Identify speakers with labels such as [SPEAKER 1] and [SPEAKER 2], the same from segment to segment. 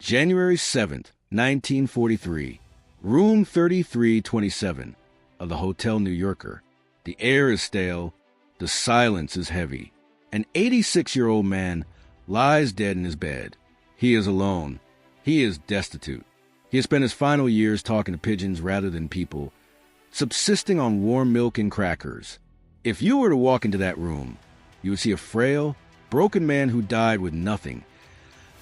[SPEAKER 1] January 7th, 1943. Room 3327 of the Hotel New Yorker. The air is stale. The silence is heavy. An 86-year-old man lies dead in his bed. He is alone. He is destitute. He has spent his final years talking to pigeons rather than people, subsisting on warm milk and crackers. If you were to walk into that room, you would see a frail, broken man who died with nothing,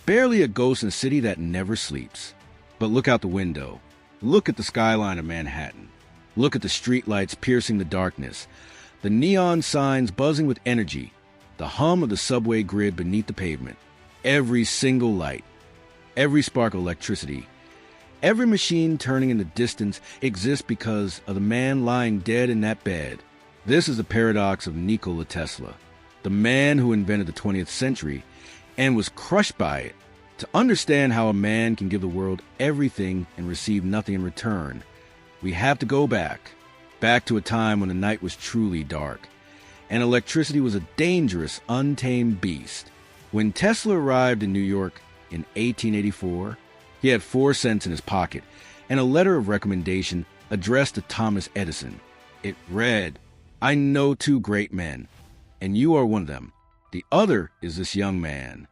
[SPEAKER 1] barely a ghost in a city that never sleeps. But look out the window. Look at the skyline of Manhattan. Look at the streetlights piercing the darkness, the neon signs buzzing with energy, the hum of the subway grid beneath the pavement. Every single light, every spark of electricity, every machine turning in the distance exists because of the man lying dead in that bed. This is the paradox of Nikola Tesla, the man who invented the 20th century and was crushed by it. To understand how a man can give the world everything and receive nothing in return, we have to go back to a time when the night was truly dark, and electricity was a dangerous, untamed beast. When Tesla arrived in New York in 1884, he had 4 cents in his pocket and a letter of recommendation addressed to Thomas Edison. It read, "I know 2 great men, and you are one of them. The other is this young man."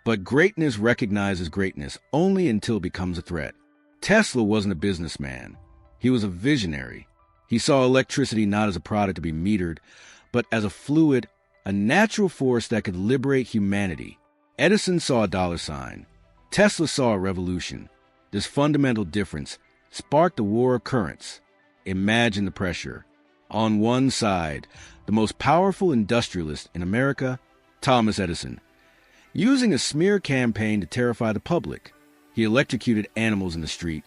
[SPEAKER 1] But greatness recognizes greatness only until it becomes a threat. Tesla wasn't a businessman. He was a visionary. He saw electricity not as a product to be metered, but as a fluid, a natural force that could liberate humanity. Edison saw a dollar sign. Tesla saw a revolution. This fundamental difference sparked a war of currents. Imagine the pressure. On one side, the most powerful industrialist in America, Thomas Edison. Using a smear campaign to terrify the public, he electrocuted animals in the street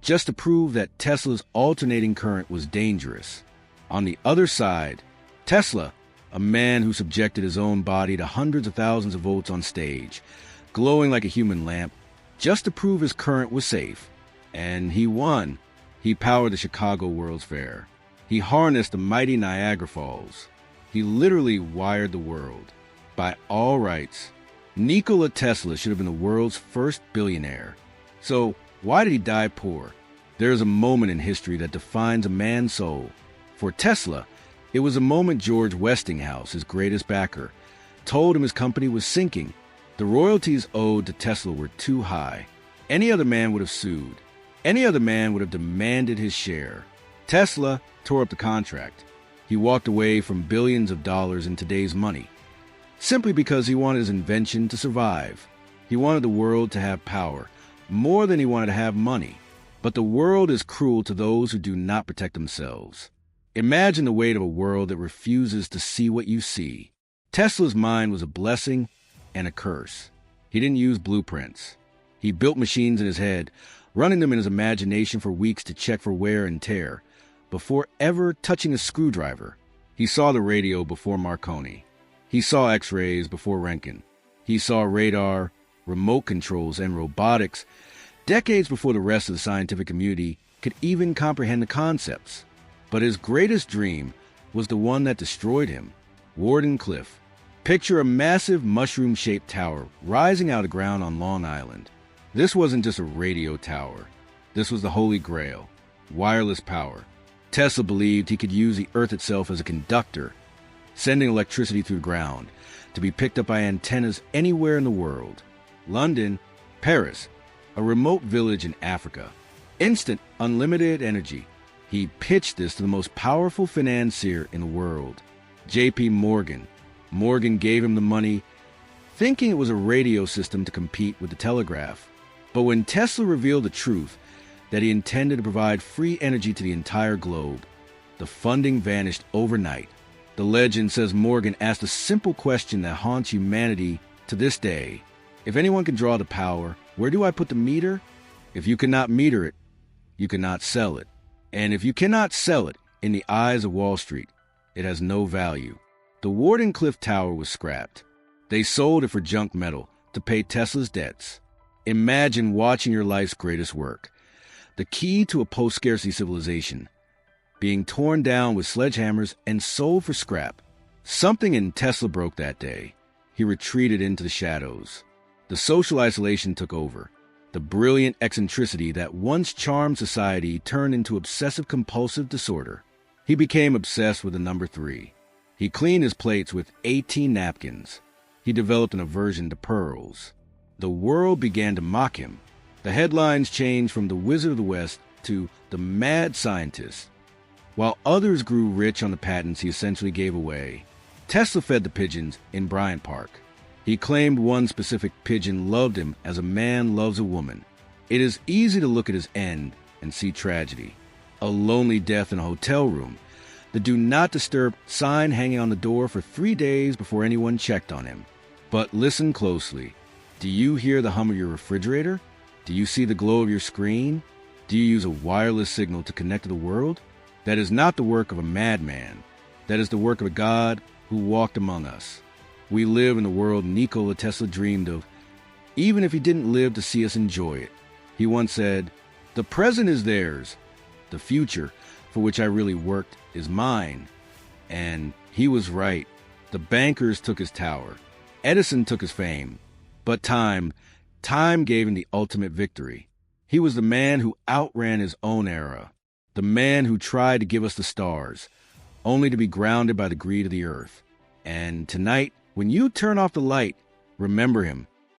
[SPEAKER 1] just to prove that Tesla's alternating current was dangerous. On the other side, Tesla, a man who subjected his own body to hundreds of thousands of volts on stage, glowing like a human lamp, just to prove his current was safe. And he won. He powered the Chicago World's Fair. He harnessed the mighty Niagara Falls. He literally wired the world. By all rights, Nikola Tesla should have been the world's first billionaire. So why did he die poor? There is a moment in history that defines a man's soul. For Tesla, it was a moment George Westinghouse, his greatest backer, told him his company was sinking. The royalties owed to Tesla were too high. Any other man would have sued. Any other man would have demanded his share. Tesla tore up the contract. He walked away from billions of dollars in today's money, simply because he wanted his invention to survive. He wanted the world to have power, more than he wanted to have money. But the world is cruel to those who do not protect themselves. Imagine the weight of a world that refuses to see what you see. Tesla's mind was a blessing and a curse. He didn't use blueprints. He built machines in his head, running them in his imagination for weeks to check for wear and tear, before ever touching a screwdriver. He saw the radio before Marconi. He saw X-rays before Röntgen. He saw radar, remote controls, and robotics decades before the rest of the scientific community could even comprehend the concepts. But his greatest dream was the one that destroyed him, Wardenclyffe. Picture a massive mushroom-shaped tower rising out of the ground on Long Island. This wasn't just a radio tower. This was the Holy Grail, wireless power. Tesla believed he could use the Earth itself as a conductor, sending electricity through the ground to be picked up by antennas anywhere in the world. London, Paris, a remote village in Africa. Instant, unlimited energy. He pitched this to the most powerful financier in the world, J.P. Morgan. Morgan gave him the money, thinking it was a radio system to compete with the telegraph. But when Tesla revealed the truth, that he intended to provide free energy to the entire globe, the funding vanished overnight. The legend says Morgan asked a simple question that haunts humanity to this day. If anyone can draw the power, where do I put the meter? If you cannot meter it, you cannot sell it. And if you cannot sell it in the eyes of Wall Street, it has no value. The Wardenclyffe Tower was scrapped. They sold it for junk metal to pay Tesla's debts. Imagine watching your life's greatest work, the key to a post-scarcity civilization, being torn down with sledgehammers and sold for scrap. Something in Tesla broke that day. He retreated into the shadows. The social isolation took over. The brilliant eccentricity that once charmed society turned into obsessive-compulsive disorder. He became obsessed with the number 3. He cleaned his plates with 18 napkins. He developed an aversion to pearls. The world began to mock him. The headlines changed from the Wizard of the West to the Mad Scientist. While others grew rich on the patents he essentially gave away, Tesla fed the pigeons in Bryant Park. He claimed one specific pigeon loved him as a man loves a woman. It is easy to look at his end and see tragedy. A lonely death in a hotel room. The do not disturb sign hanging on the door for 3 days before anyone checked on him. But listen closely. Do you hear the hum of your refrigerator? Do you see the glow of your screen? Do you use a wireless signal to connect to the world? That is not the work of a madman. That is the work of a God who walked among us. We live in the world Nikola Tesla dreamed of, even if he didn't live to see us enjoy it. He once said, "The present is theirs. The future, for which I really worked, is mine." And he was right. The bankers took his tower. Edison took his fame. But time gave him the ultimate victory. He was the man who outran his own era. The man who tried to give us the stars, only to be grounded by the greed of the earth. And tonight, when you turn off the light, remember him.